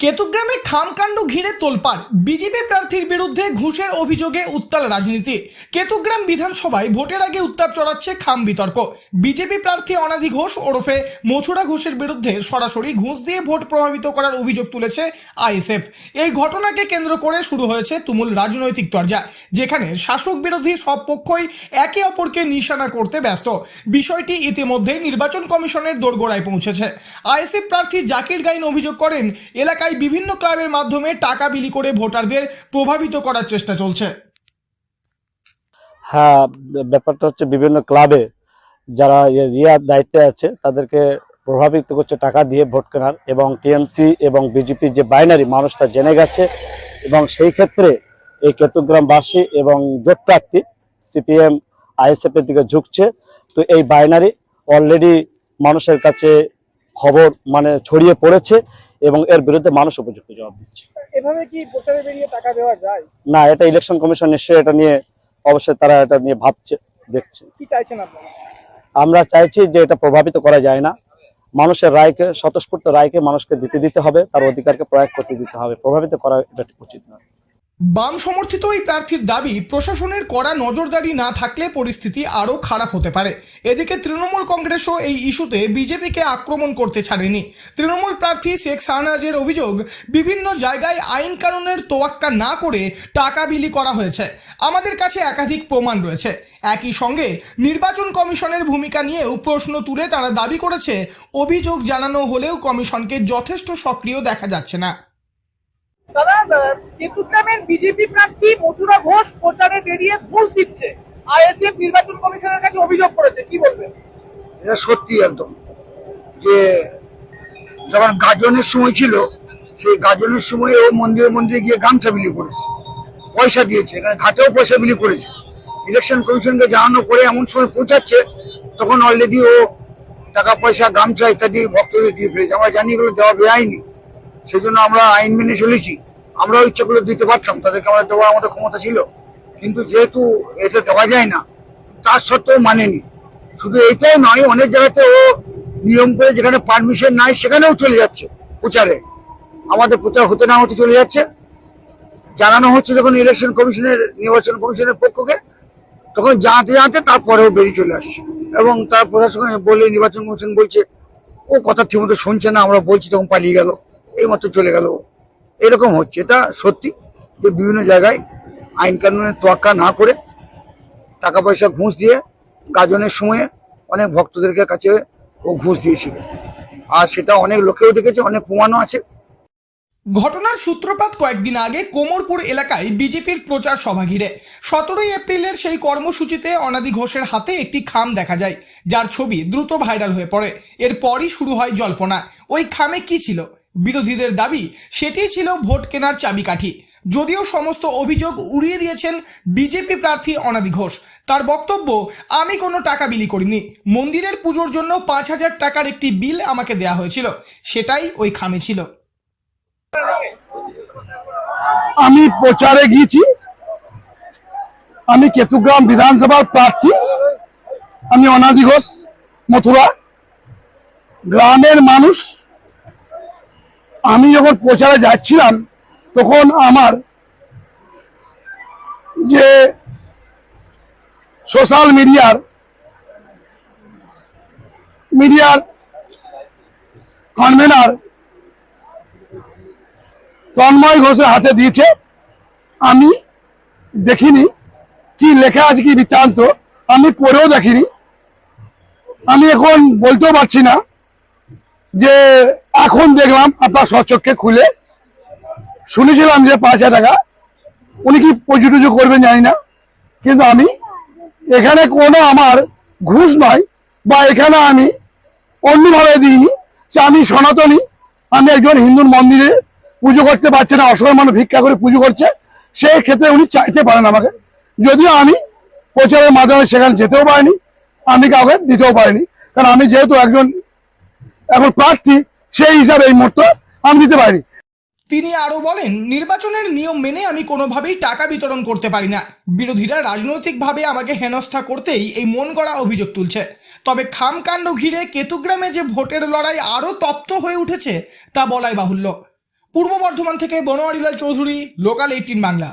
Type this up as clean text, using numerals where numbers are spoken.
কেতুগ্রামে খামকাণ্ড ঘিরে তোলপাড়, বিজেপি প্রার্থীর বিরুদ্ধে ঘুষের অভিযোগে উত্তাল রাজনীতি। কেতুগ্রাম বিধানসভায় ভোটের আগে উত্তাপ চড়াচ্ছে খাম বিতর্ক। বিজেপি প্রার্থী অনাদি ঘোষ ওরফে মথুরা ঘোষের বিরুদ্ধে সরাসরি ঘুষ দিয়ে ভোট প্রভাবিত করার অভিযোগ তুলেছে আইএসএফ। এই ঘটনাকে কেন্দ্র করে শুরু হয়েছে তুমুল রাজনৈতিক চর্চা, যেখানে শাসক বিরোধী সব পক্ষই একে অপরকে নিশানা করতে ব্যস্ত। বিষয়টি ইতিমধ্যে নির্বাচন কমিশনের দোরগোড়ায় পৌঁছেছে। আইএসএফ প্রার্থী জাকির গাইন অভিযোগ করেন, এলাকায় বিভিন্ন ক্লাবের মাধ্যমে টাকা বিলি করে ভোটারদের প্রভাবিত করার চেষ্টা চলছে। হ্যাঁ, ব্যাপারটা হচ্ছে বিভিন্ন ক্লাবে যারা দায়িত্বে আছে তাদেরকে প্রভাবিত করছে টাকা দিয়ে ভোট কেনার, এবং টিএমসি এবং বিজেপির যে বাইনারি মানুষ তা জেনে গেছে, এবং সেই ক্ষেত্রে এই কেতুগ্রামবাসী এবং জোট প্রার্থী সিপিএম আইএসএফ এর দিকে ঝুঁকছে। তো এই বাইনারি অলরেডি মানুষের কাছে খবর ছড়িয়ে পড়েছে এবং এর বিরুদ্ধে মানুষ উপযুক্ত জবাব দিচ্ছে। এভাবে কি ভোটারে বেরিয়ে টাকা দেওয়া যায়? না, এটা ইলেকশন কমিশন নিশ্চয়ই এটা নিয়ে অবশ্যই তারা এটা নিয়ে ভাবছে, দেখছে। কি চাইছেন আপনারা? আমরা চাইছি যে এটা প্রভাবিত করা যায় না। মানুষের রায়কে, স্বতঃস্ফূর্ত রায়কে মানুষকে দিতে হবে, তার অধিকারকে প্রয়োগ করতে দিতে হবে। প্রভাবিত করা এটা উচিত নয়। বাম সমর্থিত এই প্রার্থীর দাবি, প্রশাসনের কড়া নজরদারি না থাকলে পরিস্থিতি আরও খারাপ হতে পারে। এদিকে তৃণমূল কংগ্রেসও এই ইস্যুতে বিজেপিকে আক্রমণ করতে ছাড়েনি। তৃণমূল প্রার্থী শেখ শাহনাজের অভিযোগ, বিভিন্ন জায়গায় আইন কানুনের তোয়াক্কা না করে টাকা বিলি করা হয়েছে। আমাদের কাছে একাধিক প্রমাণ রয়েছে। একই সঙ্গে নির্বাচন কমিশনের ভূমিকা নিয়েও প্রশ্ন তুলে তারা দাবি করেছে, অভিযোগ জানানো হলেও কমিশনকে যথেষ্ট সক্রিয় দেখা যাচ্ছে না। দাদা, কেতুগ্রামের বিজেপি প্রার্থী মথুরা ঘোষ প্রচারে বেরিয়ে ঘুষ দিচ্ছে, আইএসএফ নির্বাচন কমিশনের কাছে অভিযোগ করেছে, কি বলবেন? এটা সত্যি একদম, যে যখন গাজনের সময় ছিল, সেই গাজনের সময় ও মন্দিরে গিয়ে গামছা বিলি করেছে, পয়সা দিয়েছে, এখানে ঘাটেও পয়সা বিলি করেছে। ইলেকশন কমিশনকে জানানো করে এমন সময় পৌঁছাচ্ছে, তখন অলরেডি ও টাকা পয়সা, গামছা ইত্যাদি ভক্তদের দিয়ে ফেলেছে। আমরা জানি এগুলো দেওয়া বেআইনি, সেই জন্য আমরা আইন মেনে চলেছি। আমরাও ইচ্ছা করে দিতে পারতাম, তাদেরকে আমরা দেওয়ার আমাদের ক্ষমতা ছিল, কিন্তু যেহেতু এটা দেওয়া যায় না, তার সত্ত্বেও মানেনি। শুধু এইটাই নয়, অনেক জায়গাতে ও নিয়ম করে যেখানে পারমিশন নাই সেখানেও চলে যাচ্ছে প্রচারে। আমাদের প্রচার হতে না হতে চলে যাচ্ছে। জানানো হচ্ছে যখন ইলেকশন কমিশনের, নির্বাচন কমিশনের পক্ষকে, তখন জানাতে তারপরেও বেরিয়ে চলে আসছে। এবং তার প্রশাসন বলে, নির্বাচন কমিশন বলছে ও কথা ঠিকমতো শুনছে না, আমরা বলছি তখন পালিয়ে গেল, এই মতো চলে গেল। এরকম হচ্ছে। এটা সত্যি যে বিভিন্ন জায়গায় আইন কানুনের তোয়াক্কা না করে টাকা পয়সা ঘুষ দিয়ে গাজনের সময়ে অনেক ভক্তদের কাছে ও ঘুষ দিয়েছিল, আর সেটা অনেক লোকেও দেখেছে, অনেক প্রমাণও আছে। ঘটনার সূত্রপাত কয়েকদিন আগে কোমরপুর এলাকায় বিজেপির প্রচার সভা ঘিরে। 17 এপ্রিলের সেই কর্মসূচিতে অনাদি ঘোষের হাতে একটি খাম দেখা যায়, যার ছবি দ্রুত ভাইরাল হয়ে পড়ে। এরপরই শুরু হয় জল্পনা, ওই খামে কি ছিল? বিরোধীদের দাবি, সেটিই ছিল ভোট কেনার চাবিকাঠি। যদিও সমস্ত অভিযোগ উড়িয়ে দিয়েছেন বিজেপি প্রার্থী অনাদি ঘোষ। তার বক্তব্য, আমি কোনো টাকা বিলি করিনি, মন্দিরের পুজোর জন্য 5,000 টাকার একটি বিল আমাকে দেয়া হয়েছিল, সেটাই ওই খামে ছিল। আমি প্রচারে গিয়েছি, আমি কেতুগ্রাম বিধানসভার প্রার্থী, আমি অনাদি ঘোষ মথুরা গ্রামের মানুষ। আমি যখন প্রচারে যাচ্ছিলাম, তখন আমার যে সোশ্যাল মিডিয়ার কনভেনার তন্ময় ঘোষের হাতে দিয়েছে। আমি দেখিনি কি লেখা আছে, কি বৃত্তান্ত, আমি পড়েও দেখিনি। আমি এখন বলতেও পারছি না, যে এখন দেখলাম আপনার স্বচক্ষে খুলে। শুনেছিলাম যে 5,000 টাকা, উনি কি পুজো টুজো করবেন জানি না, কিন্তু আমি এখানে কোনো আমার ঘুষ নয়, বা এখানে আমি অন্যভাবে দিইনি। যে আমি সনাতনী, আমি একজন হিন্দুর মন্দিরে পুজো করতে পারছে না, অসহায় মানুষ ভিক্ষা করে পুজো করছে, সেই ক্ষেত্রে উনি চাইতে পারেন আমাকে। যদিও আমি প্রচারের মাধ্যমে সেখানে যেতেও পারিনি, আমি কাউকে দিতেও পারিনি, কারণ আমি যেহেতু একজন এখন প্রার্থী, সেই হিসাবে এই মুহূর্তে আমি দিতে পারিনি। তিনি আরও বলেন, নির্বাচনের নিয়ম মেনে আমি কোনোভাবেই টাকা বিতরণ করতে পারি না। বিরোধীরা রাজনৈতিকভাবে আমাকে হেনস্থা করতেই এই মন গড়া অভিযোগ তুলছে। তবে খামকাণ্ড ঘিরে কেতুগ্রামে যে ভোটের লড়াই আরও তপ্ত হয়ে উঠেছে তা বলাই বাহুল্য। পূর্ব বর্ধমান থেকে বনোয়ারিলাল চৌধুরী, লোকাল 18 বাংলা।